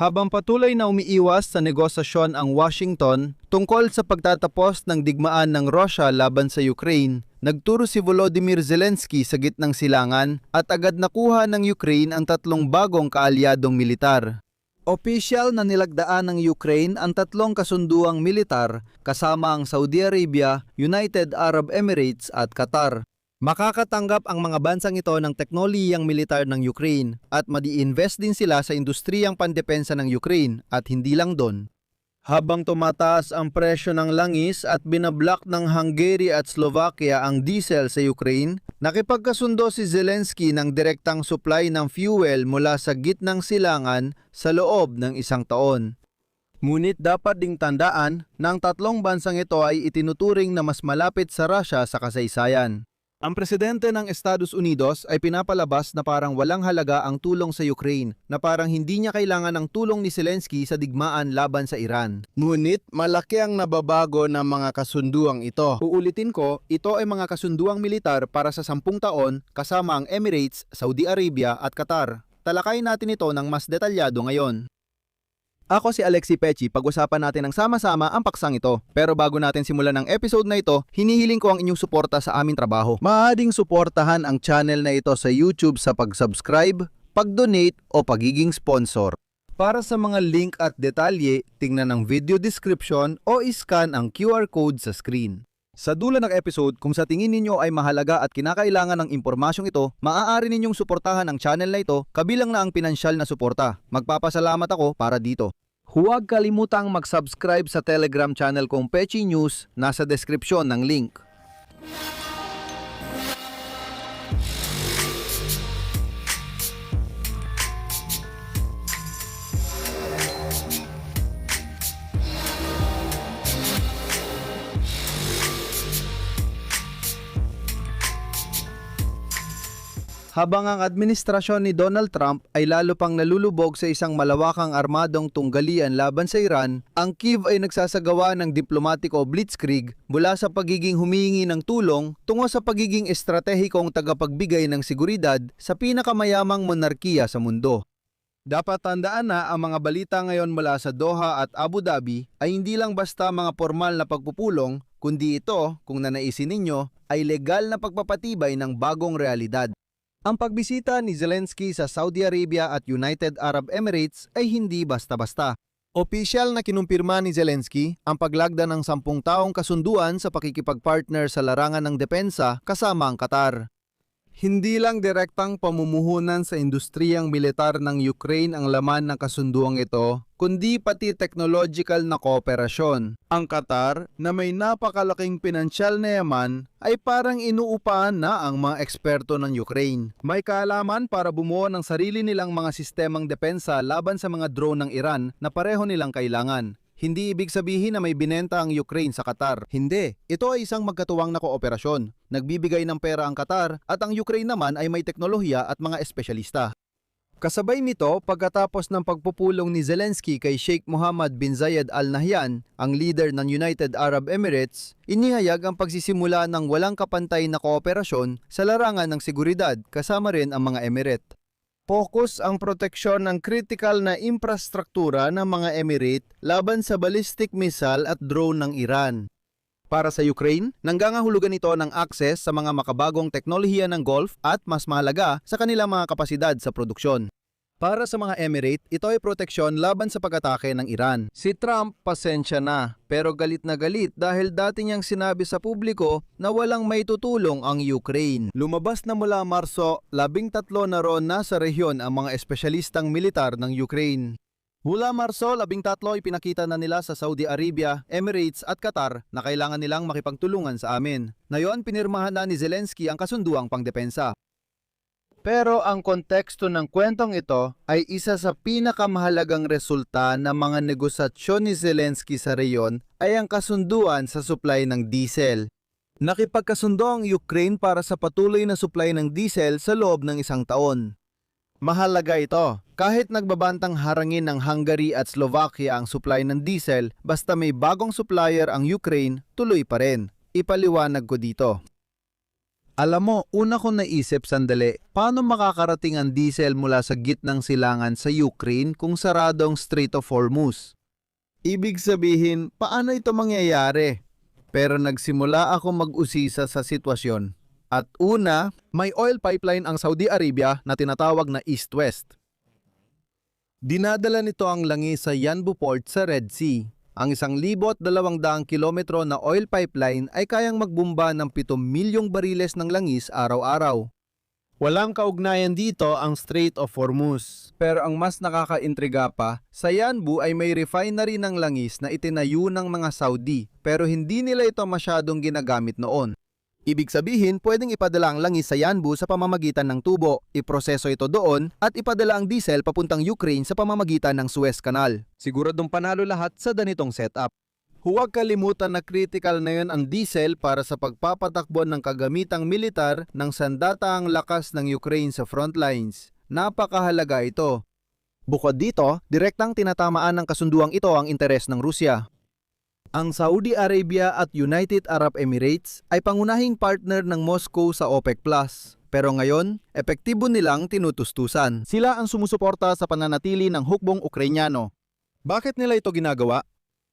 Habang patuloy na umiiwas sa negosasyon ang Washington tungkol sa pagtatapos ng digmaan ng Russia laban sa Ukraine, nagturo si Volodymyr Zelensky sa gitnang silangan at agad nakuha ng Ukraine ang 3 bagong kaalyadong militar. Opisyal na nilagdaan ng Ukraine ang 3 kasunduang militar kasama ang Saudi Arabia, United Arab Emirates at Qatar. Makakatanggap ang mga bansang ito ng teknolohiyang militar ng Ukraine at madi-invest din sila sa industriyang pandepensa ng Ukraine at hindi lang doon. Habang tumataas ang presyo ng langis at binablock ng Hungary at Slovakia ang diesel sa Ukraine, nakipagkasundo si Zelensky ng direktang supply ng fuel mula sa gitnang silangan sa loob ng 1 taon. Ngunit dapat ding tandaan na ang 3 bansang ito ay itinuturing na mas malapit sa Russia sa kasaysayan. Ang presidente ng Estados Unidos ay pinapalabas na parang walang halaga ang tulong sa Ukraine, na parang hindi niya kailangan ng tulong ni Zelensky sa digmaan laban sa Iran. Ngunit malaki ang nababago ng mga kasunduang ito. Uulitin ko, ito ay mga kasunduang militar para sa 10 taon kasama ang Emirates, Saudi Arabia at Qatar. Talakayin natin ito ng mas detalyado ngayon. Ako si Alexi Pechi, pag-usapan natin ng sama-sama ang paksang ito. Pero bago natin simulan ang episode na ito, hinihiling ko ang inyong suporta sa aming trabaho. Maaaring suportahan ang channel na ito sa YouTube sa pag-subscribe, pag-donate o pagiging sponsor. Para sa mga link at detalye, tingnan ang video description o iscan ang QR code sa screen. Sa dulo ng episode, kung sa tingin ninyo ay mahalaga at kinakailangan ng impormasyong ito, maaari ninyong suportahan ang channel na ito kabilang na ang pinansyal na suporta. Magpapasalamat ako para dito. Huwag kalimutang mag-subscribe sa Telegram channel kong Pechi News, nasa description ng link. Habang ang administrasyon ni Donald Trump ay lalo pang nalulubog sa isang malawakang armadong tunggalian laban sa Iran, ang Kyiv ay nagsasagawa ng diplomatiko blitzkrieg mula sa pagiging humihingi ng tulong tungo sa pagiging estratehikong tagapagbigay ng seguridad sa pinakamayamang monarkiya sa mundo. Dapat tandaan na ang mga balita ngayon mula sa Doha at Abu Dhabi ay hindi lang basta mga formal na pagpupulong, kundi ito, kung nanaisin ninyo, ay legal na pagpapatibay ng bagong realidad. Ang pagbisita ni Zelensky sa Saudi Arabia at United Arab Emirates ay hindi basta-basta. Opisyal na kinumpirma ni Zelensky ang paglagda ng 10 taong kasunduan sa pakikipagpartner sa larangan ng depensa kasama ang Qatar. Hindi lang direktang pamumuhunan sa industriyang militar ng Ukraine ang laman ng kasunduang ito, kundi pati technological na kooperasyon. Ang Qatar, na may napakalaking pinansyal na yaman, ay parang inuupahan na ang mga eksperto ng Ukraine. May kaalaman para bumuo ng sarili nilang mga sistemang depensa laban sa mga drone ng Iran na pareho nilang kailangan. Hindi ibig sabihin na may binenta ang Ukraine sa Qatar. Hindi. Ito ay isang magkatuwang na kooperasyon. Nagbibigay ng pera ang Qatar at ang Ukraine naman ay may teknolohiya at mga espesyalista. Kasabay nito, pagkatapos ng pagpupulong ni Zelensky kay Sheikh Mohammed bin Zayed Al Nahyan, ang leader ng United Arab Emirates, inihayag ang pagsisimula ng walang kapantay na kooperasyon sa larangan ng seguridad kasama rin ang mga Emirate. Focus ang proteksyon ng critical na infrastruktura ng mga Emirate laban sa ballistic missile at drone ng Iran. Para sa Ukraine, nanggangahulugan ito ng akses sa mga makabagong teknolohiya ng Gulf at mas mahalaga sa kanilang mga kapasidad sa produksyon. Para sa mga Emirate, ito ay proteksyon laban sa pag-atake ng Iran. Si Trump, pasensya na, pero galit na galit dahil dati niyang sinabi sa publiko na walang maitutulong ang Ukraine. Lumabas na mula Marso, 13 na roon na sa rehiyon ang mga espesyalistang militar ng Ukraine. Mula Marso, 13 ipinakita na nila sa Saudi Arabia, Emirates at Qatar na kailangan nilang makipagtulungan sa amin. Ngayon, pinirmahan na ni Zelensky ang kasunduang pangdepensa. Pero ang konteksto ng kwentong ito ay isa sa pinakamahalagang resulta ng mga negosasyon ni Zelensky sa reyon ay ang kasunduan sa supply ng diesel. Nakipagkasundo ang Ukraine para sa patuloy na supply ng diesel sa loob ng 1 taon. Mahalaga ito. Kahit nagbabantang harangin ng Hungary at Slovakia ang supply ng diesel, basta may bagong supplier ang Ukraine, tuloy pa rin. Ipaliwanag ko dito. Alam mo, una ko naisip sandali, paano makakarating ang diesel mula sa gitnang silangan sa Ukraine kung sarado ang Strait of Hormuz? Ibig sabihin, paano ito mangyayari? Pero nagsimula ako mag-usisa sa sitwasyon. At una, may oil pipeline ang Saudi Arabia na tinatawag na East-West. Dinadala nito ang langis sa Yanbu Port sa Red Sea. Ang 1,200 kilometro na oil pipeline ay kayang magbumba ng 7 milyong bariles ng langis araw-araw. Walang kaugnayan dito ang Strait of Hormuz. Pero ang mas nakakaintriga pa, sa Yanbu ay may refinery ng langis na itinayo ng mga Saudi pero hindi nila ito masyadong ginagamit noon. Ibig sabihin, pwedeng ipadala ang langis sa Yanbu sa pamamagitan ng tubo, iproseso ito doon, at ipadala ang diesel papuntang Ukraine sa pamamagitan ng Suez Canal. Siguradong panalo lahat sa ganitong setup. Huwag kalimutan na critical na yun ang diesel para sa pagpapatakbo ng kagamitang militar ng sandataang lakas ng Ukraine sa front lines. Napakahalaga ito. Bukod dito, direktang tinatamaan ng kasunduang ito ang interes ng Rusya. Ang Saudi Arabia at United Arab Emirates ay pangunahing partner ng Moscow sa OPEC+. Pero ngayon, epektibo nilang tinutustusan. Sila ang sumusuporta sa pananatili ng hukbong Ukrainyano. Bakit nila ito ginagawa?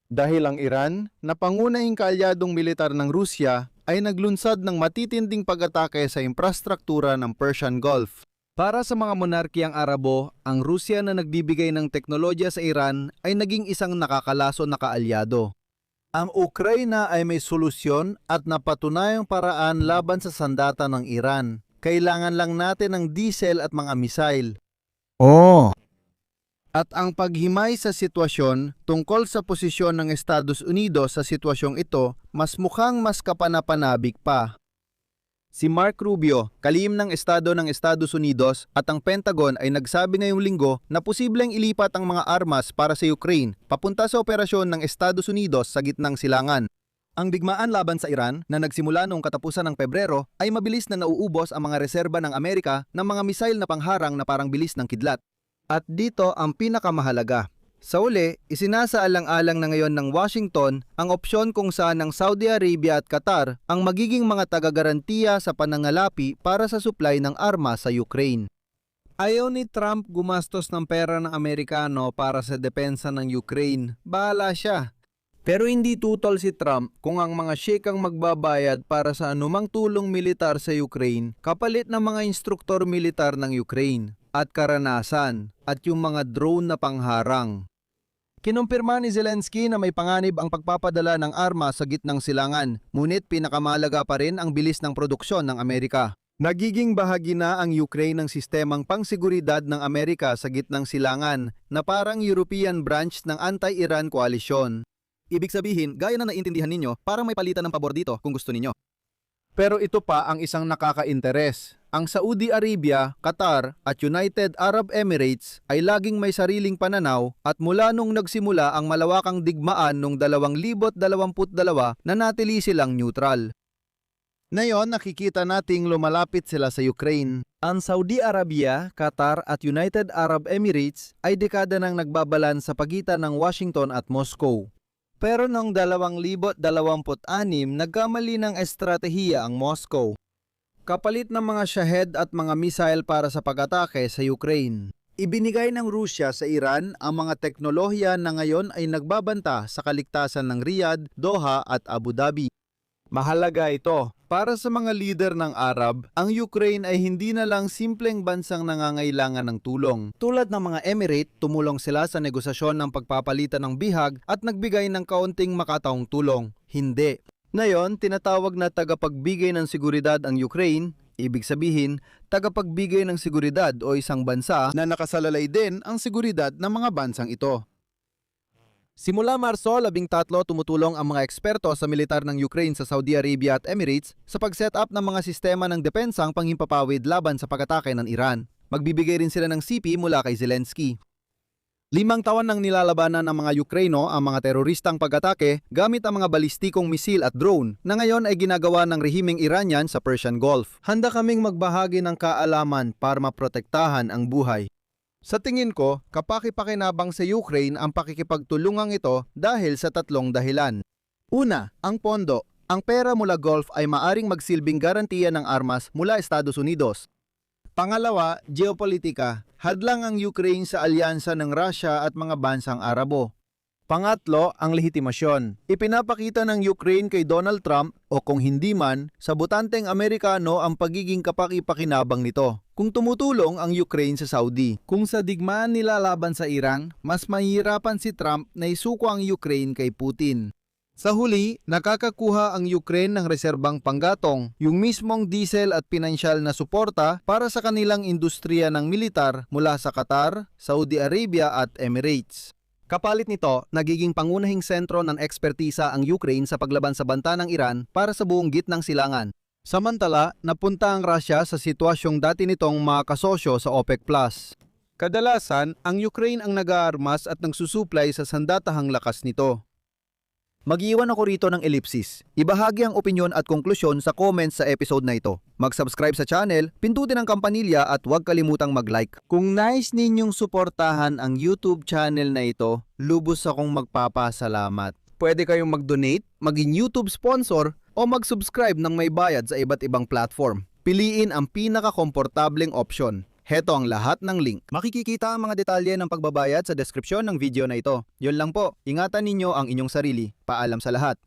Dahil ang Iran, na pangunahing kaalyadong militar ng Rusya, ay naglunsad ng matitinding pag-atake sa infrastruktura ng Persian Gulf. Para sa mga monarkiyang Arabo, ang Rusya na nagbibigay ng teknolohiya sa Iran ay naging isang nakakalaso na kaalyado. Ang Ukraina ay may solusyon at napatunayang paraan laban sa sandata ng Iran. Kailangan lang natin ng diesel at mga misail. At ang paghimay sa sitwasyon tungkol sa posisyon ng Estados Unidos sa sitwasyong ito, mas mukhang mas kapanapanabik pa. Si Mark Rubio, kalihim ng Estado ng Estados Unidos at ang Pentagon ay nagsabi ngayong linggo na posibleng ilipat ang mga armas para sa Ukraine papunta sa operasyon ng Estados Unidos sa gitnang silangan. Ang digmaan laban sa Iran na nagsimula noong katapusan ng Pebrero ay mabilis na nauubos ang mga reserba ng Amerika ng mga misail na pangharang na parang bilis ng kidlat. At dito ang pinakamahalaga. Sa uli, isinasaalang-alang na ngayon ng Washington ang opsyon kung saan ang Saudi Arabia at Qatar ang magiging mga taga-garantiya sa panangalapi para sa supply ng armas sa Ukraine. Ayaw ni Trump gumastos ng pera ng Amerikano para sa depensa ng Ukraine. Bahala siya. Pero hindi tutol si Trump kung ang mga sheik ang magbabayad para sa anumang tulong militar sa Ukraine kapalit ng mga instruktor militar ng Ukraine at karanasan at yung mga drone na pangharang. Kinumpirma ni Zelensky na may panganib ang pagpapadala ng armas sa gitnang silangan, ngunit pinakamahalaga pa rin ang bilis ng produksyon ng Amerika. Nagiging bahagi na ang Ukraine ng sistemang pangsiguridad ng Amerika sa gitnang silangan na parang European branch ng anti-Iran coalition. Ibig sabihin, gaya na naintindihan ninyo, parang may palitan ng pabor dito kung gusto ninyo. Pero ito pa ang isang nakaka-interes. Ang Saudi Arabia, Qatar at United Arab Emirates ay laging may sariling pananaw at mula nung nagsimula ang malawakang digmaan noong 2022 nanatili silang neutral. Ngayon nakikita nating lumalapit sila sa Ukraine. Ang Saudi Arabia, Qatar at United Arab Emirates ay dekada nang nagbabalan sa pagitan ng Washington at Moscow. Pero noong 2026, nagkamali ng estratehiya ang Moscow. Kapalit ng mga Shahed at mga missile para sa pag-atake sa Ukraine. Ibinigay ng Rusya sa Iran ang mga teknolohiya na ngayon ay nagbabanta sa kaligtasan ng Riyadh, Doha at Abu Dhabi. Mahalaga ito. Para sa mga lider ng Arab, ang Ukraine ay hindi na lang simpleng bansang nangangailangan ng tulong. Tulad ng mga Emirate, tumulong sila sa negosasyon ng pagpapalitan ng bihag at nagbigay ng kaunting makataong tulong. Hindi. Ngayon, tinatawag na tagapagbigay ng seguridad ang Ukraine, ibig sabihin, tagapagbigay ng seguridad o isang bansa na nakasalalay din ang seguridad ng mga bansang ito. Simula Marso 13, tumutulong ang mga eksperto sa militar ng Ukraine sa Saudi Arabia at Emirates sa pag-set up ng mga sistema ng depensang panghimpapawid laban sa pag-atake ng Iran. Magbibigay rin sila ng CP mula kay Zelensky. 5 taon nang nilalabanan ng mga Ukraino ang mga teroristang pag-atake gamit ang mga balistikong misil at drone na ngayon ay ginagawa ng rehimeng Iranian sa Persian Gulf. Handa kaming magbahagi ng kaalaman para maprotektahan ang buhay. Sa tingin ko, kapaki-pakinabang sa Ukraine ang pakikipagtulungang ito dahil sa 3 dahilan. Una, ang pondo. Ang pera mula Gulf ay maaring magsilbing garantiya ng armas mula Estados Unidos. Pangalawa, geopolitika. Hadlang ang Ukraine sa alyansa ng Russia at mga bansang Arabo. Pangatlo, ang lehitimasyon. Ipinapakita ng Ukraine kay Donald Trump o kung hindi man, sa botanteng Amerikano ang pagiging kapaki-pakinabang nito. Kung tumutulong ang Ukraine sa Saudi. Kung sa digmaan nila laban sa Iran, mas mahihirapan si Trump na isuko ang Ukraine kay Putin. Sa huli, nakakakuha ang Ukraine ng reserbang panggatong, yung mismong diesel at pinansyal na suporta para sa kanilang industriya ng militar mula sa Qatar, Saudi Arabia at Emirates. Kapalit nito, nagiging pangunahing sentro ng ekspertisa ang Ukraine sa paglaban sa banta ng Iran para sa buong gitnang silangan. Samantala, napunta ang Russia sa sitwasyong dati nitong mga kasosyo sa OPEC+. Kadalasan, ang Ukraine ang nag-aarmas at nagsusuplay sa sandatahang lakas nito. Mag-iwan ako rito ng ellipsis. Ibahagi ang opinyon at konklusyon sa comments sa episode na ito. Mag-subscribe sa channel, pindutin ang kampanilya at huwag kalimutang mag-like. Kung nais ninyong suportahan ang YouTube channel na ito, lubos akong magpapasalamat. Pwede kayong mag-donate, maging YouTube sponsor, o mag-subscribe ng may bayad sa iba't ibang platform. Piliin ang pinaka-komportableng opsyon. Heto ang lahat ng link. Makikikita ang mga detalye ng pagbabayad sa deskripsyon ng video na ito. Yun lang po, ingatan ninyo ang inyong sarili. Paalam sa lahat.